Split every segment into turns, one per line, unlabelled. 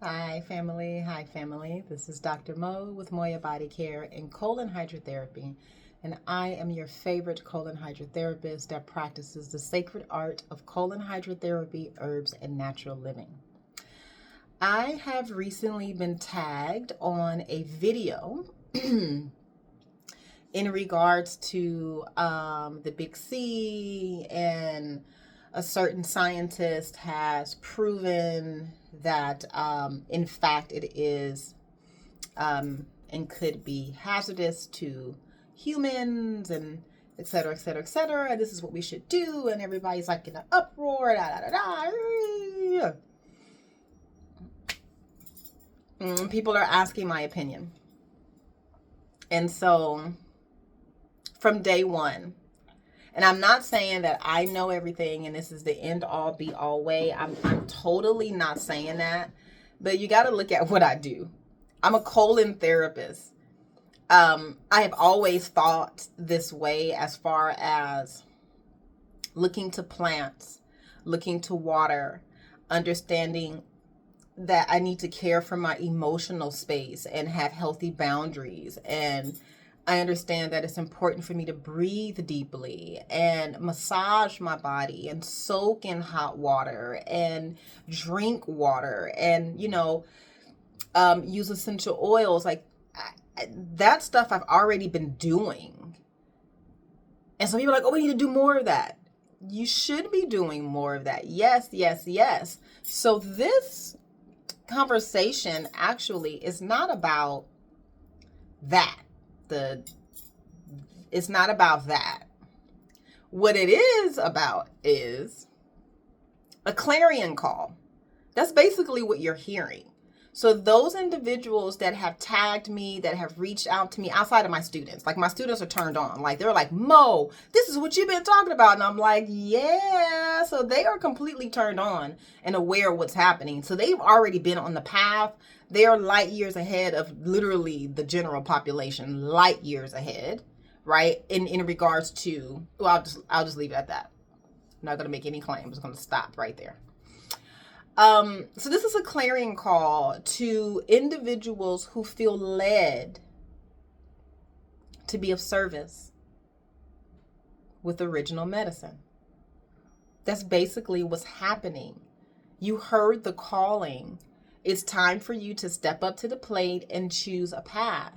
Hi, family. Hi, family. This is Dr. Mo with Moya Body Care and Colon Hydrotherapy. And I am your favorite colon hydrotherapist that practices the sacred art of colon hydrotherapy, herbs, and natural living. I have recently been tagged on a video in regards to the big C, and a certain scientist has proven that in fact it is and could be hazardous to humans, and et cetera, et cetera, et cetera. And this is what we should do. And everybody's like in an uproar. Da, da, da, da. People are asking my opinion. And so from day one, and I'm not saying that I know everything and this is the end all be all way. I'm totally not saying that. But you got to look at what I do. I'm a colon therapist. I have always thought this way as far as looking to plants, looking to water, understanding that I need to care for my emotional space and have healthy boundaries. And I understand that it's important for me to breathe deeply and massage my body and soak in hot water and drink water and, use essential oils. Like that stuff I've already been doing. And some people are like, oh, we need to do more of that. You should be doing more of that. Yes, yes, yes. So this conversation actually is not about that. It's not about that. What it is about is a clarion call. That's basically what you're hearing. So those individuals that have tagged me, that have reached out to me outside of my students, like my students are turned on. Like they're like, Mo, this is what you've been talking about. And I'm like, yeah. So they are completely turned on and aware of what's happening. So they've already been on the path. They are light years ahead of literally the general population, light years ahead, right? In regards to, well, I'll just leave it at that. I'm not going to make any claims. I'm just going to stop right there. So this is a clarion call to individuals who feel led to be of service with original medicine. That's basically what's happening. You heard the calling. It's time for you to step up to the plate and choose a path.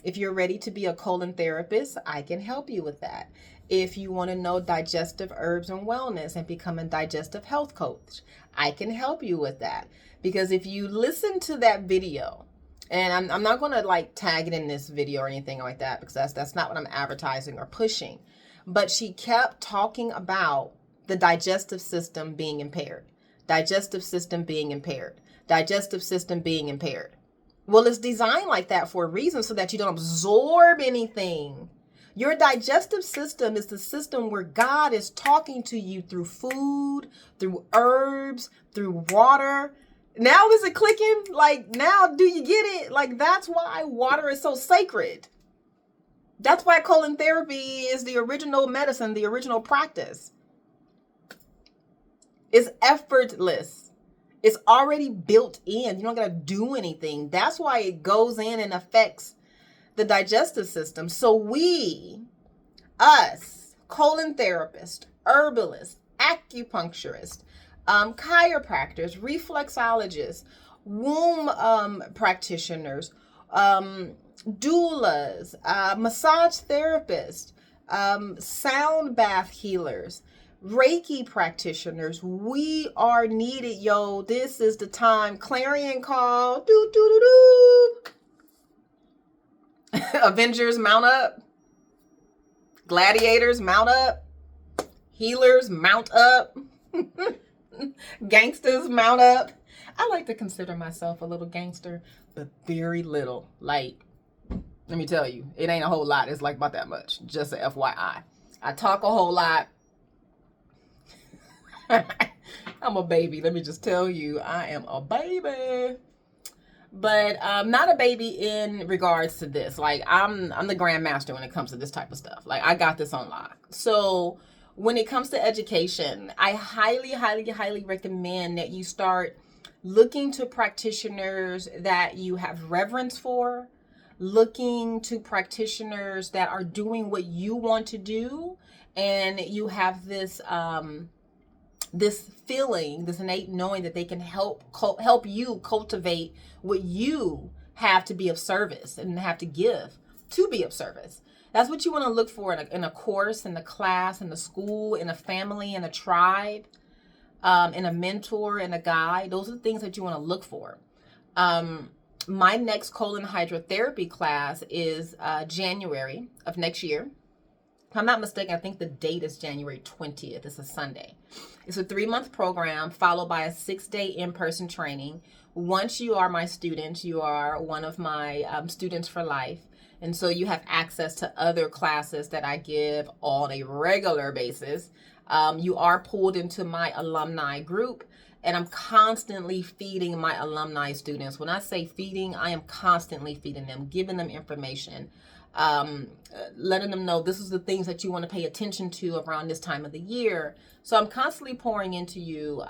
If you're ready to be a colon therapist, I can help you with that. If you want to know digestive herbs and wellness and become a digestive health coach, I can help you with that. Because if you listen to that video, and I'm not going to like tag it in this video or anything like that, because that's not what I'm advertising or pushing. But she kept talking about the digestive system being impaired. Digestive system being impaired. Digestive system being impaired. Well, it's designed like that for a reason, so that you don't absorb anything. Your digestive system is the system where God is talking to you through food, through herbs, through water. Now is it clicking? Like, now do you get it? Like, that's why water is so sacred. That's why colon therapy is the original medicine, the original practice. It's effortless. It's already built in. You don't got to do anything. That's why it goes in and affects the digestive system. So us, colon therapists, herbalists, acupuncturists, chiropractors, reflexologists, womb practitioners, doulas, massage therapists, sound bath healers, Reiki practitioners, we are needed, yo. This is the time. Clarion Call. Do, do, do, do. Avengers, mount up. Gladiators, mount up. Healers, mount up. Gangsters, mount up. I like to consider myself a little gangster, but very little. Like, let me tell you, it ain't a whole lot. It's like about that much. Just a FYI. I talk a whole lot. I'm a baby. Let me just tell you, I am a baby. But not a baby in regards to this. Like, I'm the grandmaster when it comes to this type of stuff. Like, I got this on lock. So when it comes to education, I highly, highly, highly recommend that you start looking to practitioners that you have reverence for, looking to practitioners that are doing what you want to do, and you have this this feeling, this innate knowing that they can help you cultivate what you have to be of service and have to give to be of service. That's what you want to look for in a course, in a class, in a school, in a family, in a tribe, in a mentor, in a guide. Those are the things that you want to look for. My next colon hydrotherapy class is January of next year. If I'm not mistaken, I think the date is January 20th. It's a Sunday. It's a 3-month program followed by a 6-day in-person training. Once you are my student, you are one of my students for life. And so you have access to other classes that I give on a regular basis. You are pulled into my alumni group, and I'm constantly feeding my alumni students. When I say feeding, I am constantly feeding them, giving them information, letting them know this is the things that you want to pay attention to around this time of the year. So I'm constantly pouring into you.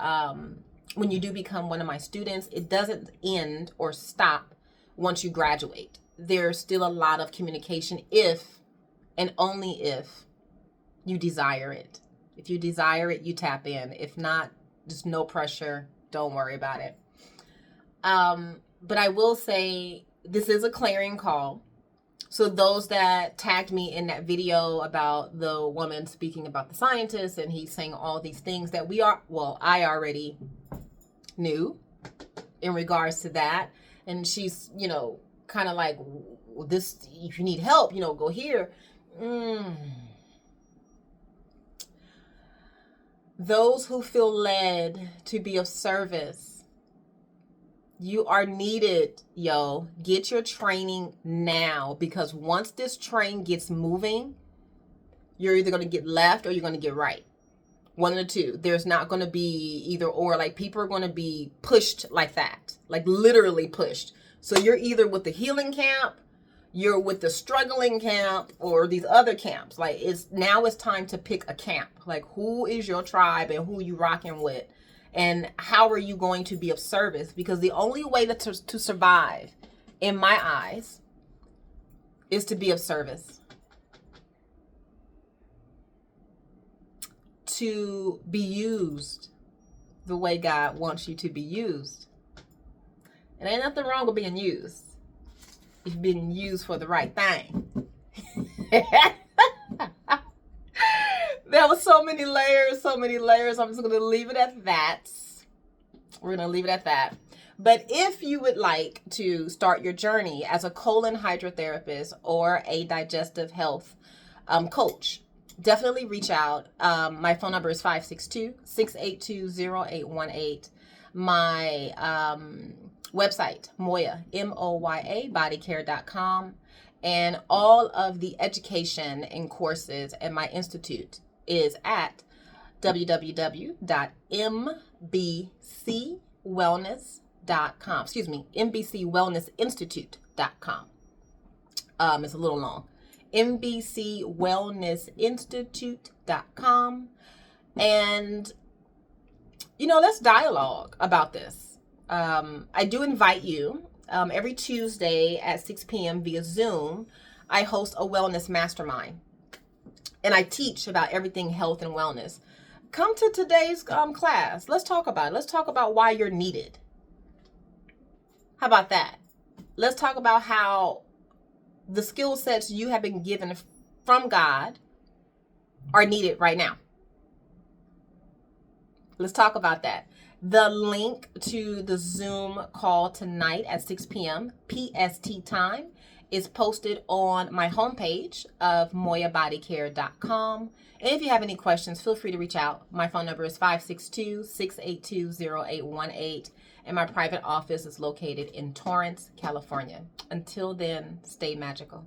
When you do become one of my students, it doesn't end or stop once you graduate. There's still a lot of communication if and only if you desire it. If you desire it, you tap in. If not, just no pressure. Don't worry about it. But I will say this is a clarion call. So those that tagged me in that video about the woman speaking about the scientist and he's saying all these things that I already knew in regards to that. And she's, kind of like, this, if you need help, go here. Those who feel led to be of service, you are needed, yo. Get your training now, because once this train gets moving, you're either going to get left or you're going to get right. One of the two. There's not going to be either or. Like, people are going to be pushed like that, like literally pushed. So you're either with the healing camp, you're with the struggling camp, or these other camps. Like, it's time to pick a camp. Like, who is your tribe and who you rocking with? And how are you going to be of service? Because the only way to survive, in my eyes, is to be of service. To be used the way God wants you to be used. And ain't nothing wrong with being used if you're being used for the right thing. There was so many layers. I'm just going to leave it at that. We're going to leave it at that. But if you would like to start your journey as a colon hydrotherapist or a digestive health coach, definitely reach out. My phone number is 562-682-0818. My website, Moya, Moya, bodycare.com. And all of the education and courses at my institute is at www.mbcwellness.com. mbcwellnessinstitute.com. It's a little long. mbcwellnessinstitute.com. And, let's dialogue about this. I do invite you every Tuesday at 6 p.m. via Zoom. I host a wellness mastermind, and I teach about everything health and wellness. Come to today's class. Let's talk about it. Let's talk about why you're needed. How about that? Let's talk about how the skill sets you have been given from God are needed right now. Let's talk about that. The link to the Zoom call tonight at 6 p.m. PST time is posted on my homepage of moyabodycare.com. And if you have any questions, feel free to reach out. My phone number is 562-682-0818. And my private office is located in Torrance, California. Until then, stay magical.